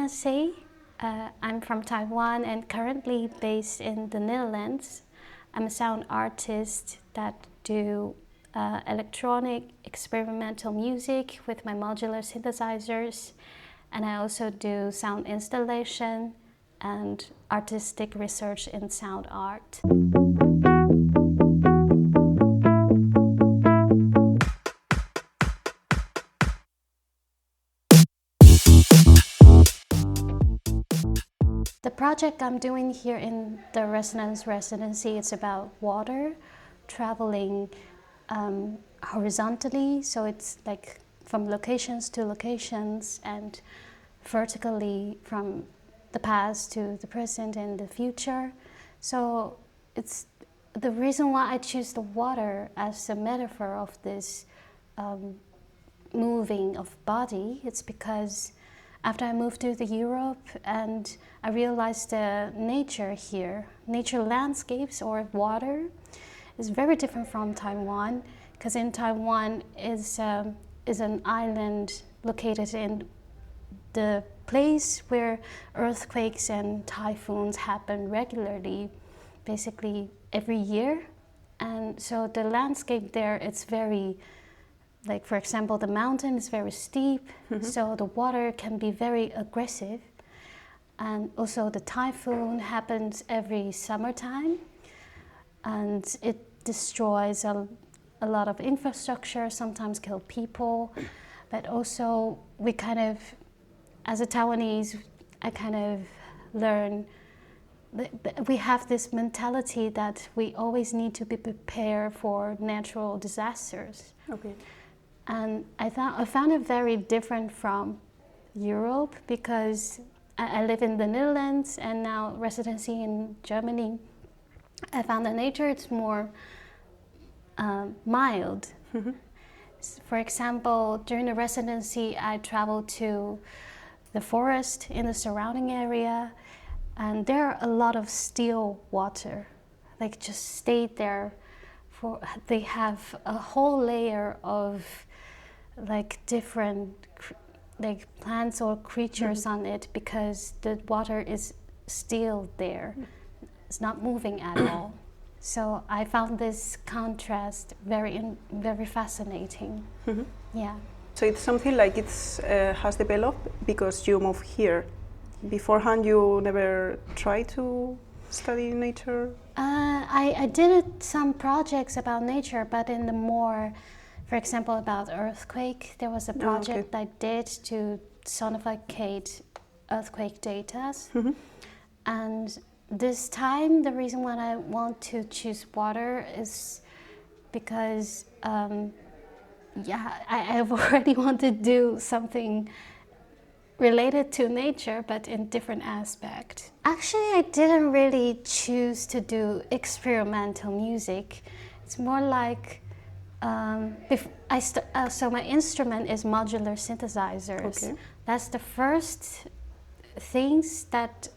Lena C. I'm from Taiwan and currently based in the Netherlands. I'm a sound artist that do electronic experimental music with my modular synthesizers, and I also do sound installation and artistic research in sound art. The project I'm doing here in the Resonance Residency is about water traveling horizontally, so it's like from locations to locations, and vertically from the past to the present and the future. So it's the reason why I choose the water as a metaphor of this moving of body. It's because after I moved to the Europe and I realized the nature here, nature landscapes or water is very different from Taiwan, because in Taiwan is an island located in the place where earthquakes and typhoons happen regularly, basically every year. And so the landscape there, it's very, like for example, the mountain is very steep, so the water can be very aggressive. And also the typhoon happens every summertime, and it destroys a lot of infrastructure, sometimes kill people. But also we kind of, as a Taiwanese, I kind of learn that we have this mentality that we always need to be prepared for natural disasters. Okay. And I found it very different from Europe, because I live in the Netherlands and now residency in Germany. I found that nature is more mild. For example, during the residency, I traveled to the forest in the surrounding area, and there are a lot of still water, like just stayed there. They have a whole layer of like different like plants or creatures on it, because the water is still there. It's not moving at all. So I found this contrast very fascinating. Yeah. So it's something like it's has developed because you moved here. Beforehand, you never tried to study nature? I did some projects about nature, but in the more, for example, about earthquake, there was a project I did to sonificate earthquake data. And this time, the reason why I want to choose water is because, I've already wanted to do something related to nature, but in different aspect. Actually, I didn't really choose to do experimental music. It's more like, so my instrument is modular synthesizers. Okay. That's the first things that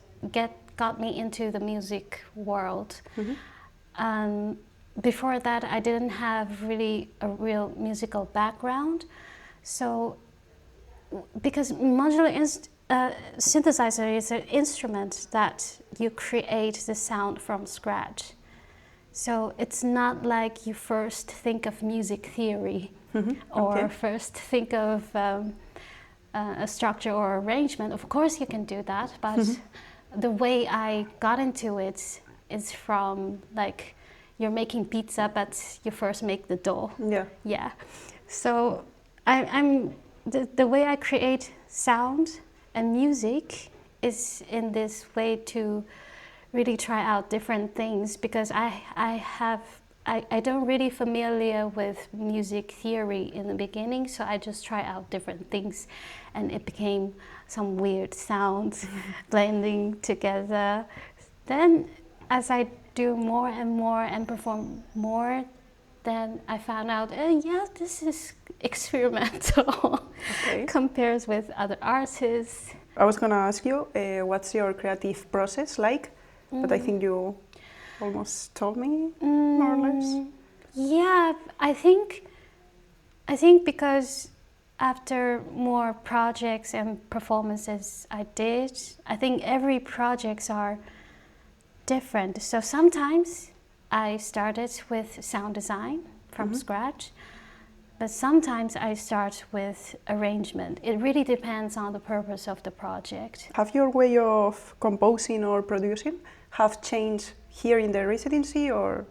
got me into the music world. Before that, I didn't have really a real musical background. So, because modular synthesizer is an instrument that you create the sound from scratch. So it's not like you first think of music theory or first think of a structure or arrangement. Of course you can do that, but the way I got into it is from like you're making pizza, but you first make the dough. Yeah. Yeah. So I'm the way I create sound and music is in this way to really try out different things, because I don't really familiar with music theory in the beginning, so I just try out different things, and it became some weird sounds blending together. Then as I do more and more and perform more, then I found out, this is experimental compares with other artists. I was gonna ask you, what's your creative process like? But I think you almost told me, more or less. Yeah, I think because after more projects and performances I did, I think every projects are different. So sometimes I started with sound design from scratch, but sometimes I start with arrangement. It really depends on the purpose of the project. Have your way of composing or producing have changed here in the residency, or?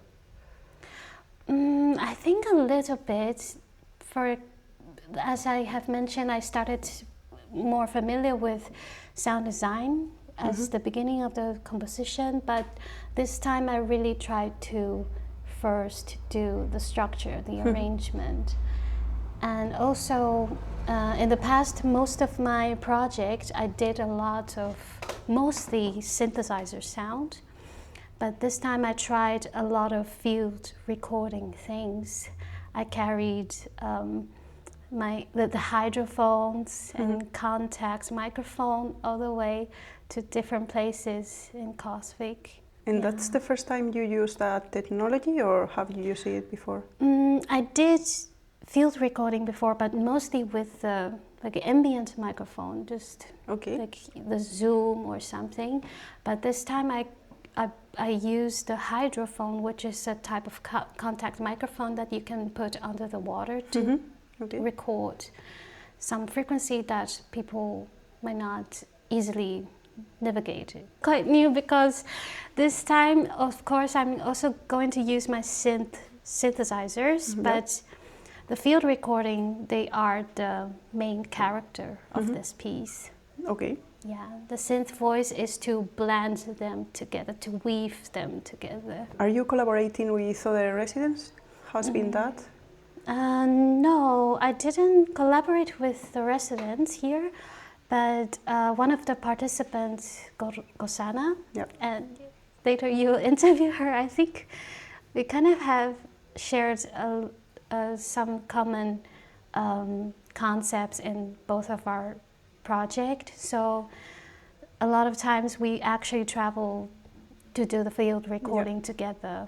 I think a little bit. As I have mentioned, I started more familiar with sound design as the beginning of the composition, but this time I really tried to first do the structure, the arrangement. And also in the past, most of my projects, I did a lot of mostly synthesizer sound, but this time I tried a lot of field recording things. I carried the hydrophones and contacts, microphone, all the way to different places in Coswig. And that's the first time you use that technology, or have you used it before? I did field recording before, but mostly with like an ambient microphone, just like the Zoom or something. But this time I used the hydrophone, which is a type of contact microphone that you can put under the water to record some frequency that people might not easily navigate. Quite new, because this time, of course, I'm also going to use my synthesizers, but the field recording, they are the main character of this piece. Okay. Yeah, the synth voice is to blend them together, to weave them together. Are you collaborating with other residents? How's been that? No, I didn't collaborate with the residents here, but one of the participants, Gosana, and later you'll interview her, I think we kind of have shared some common concepts in both of our projects. So a lot of times we actually travel to do the field recording together.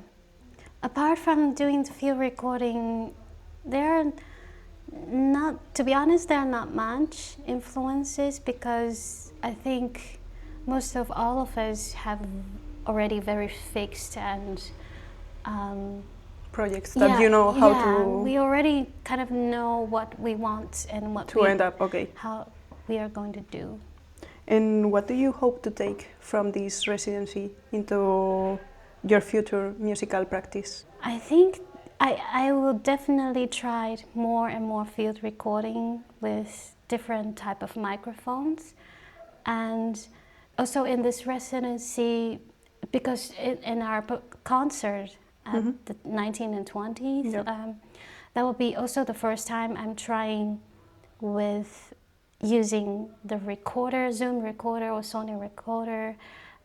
Apart from doing the field recording, there are not, to be honest, there are not much influences, because I think most of all of us have already very fixed and projects that you know how to. We already kind of know what we want and what to end up. How we are going to do. And what do you hope to take from this residency into your future musical practice? I think I will definitely try more and more field recording with different type of microphones. And also in this residency, because in our concert at the 19th and 20th, that will be also the first time I'm trying with using the recorder, Zoom recorder or Sony recorder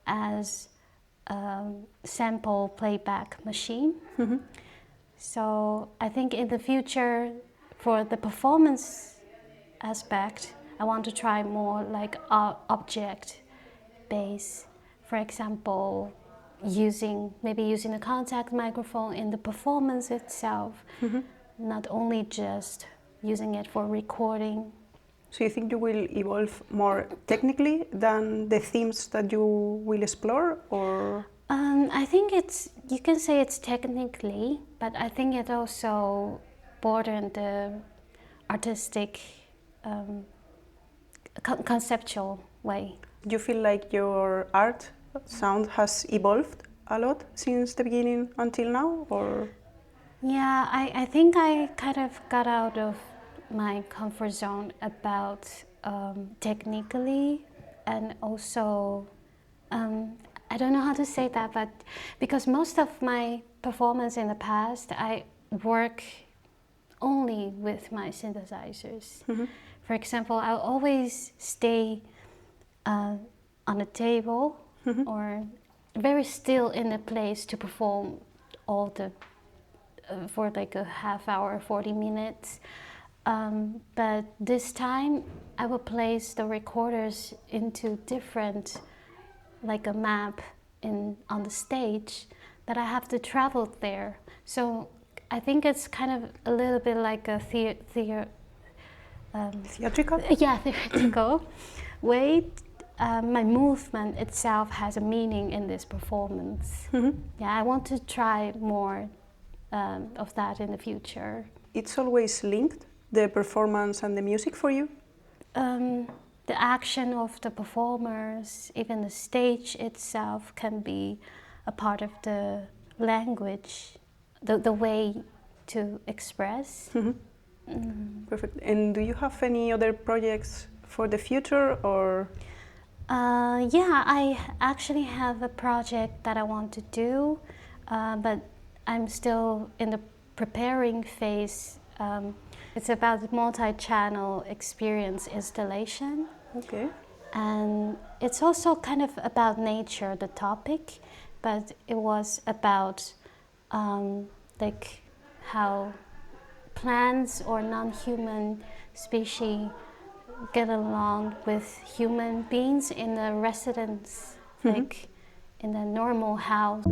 as a sample playback machine. So I think in the future, for the performance aspect, I want to try more like object base. For example, maybe using a contact microphone in the performance itself, not only just using it for recording. So you think you will evolve more technically than the themes that you will explore, or? I think you can say it's technically, but I think it also borders the artistic, conceptual way. Do you feel like your art sound has evolved a lot since the beginning until now, or? Yeah, I think I kind of got out of my comfort zone about technically, and also I don't know how to say that, but because most of my performance in the past, I work only with my synthesizers. For example, I'll always stay on a table or very still in a place to perform all the for like a half hour, 40 minutes. But this time I will place the recorders into different, like a map on the stage, that I have to travel there. So I think it's kind of a little bit like a theatrical? Yeah, theoretical way. My movement itself has a meaning in this performance. Yeah, I want to try more of that in the future. It's always linked, the performance and the music for you? The action of the performers, even the stage itself, can be a part of the language, the way to express. Perfect. And do you have any other projects for the future, or? Yeah, I actually have a project that I want to do, but I'm still in the preparing phase. It's about multi-channel experience installation. Okay. And it's also kind of about nature, the topic, but it was about like how plants or non-human species get along with human beings in the residence, like in the normal house.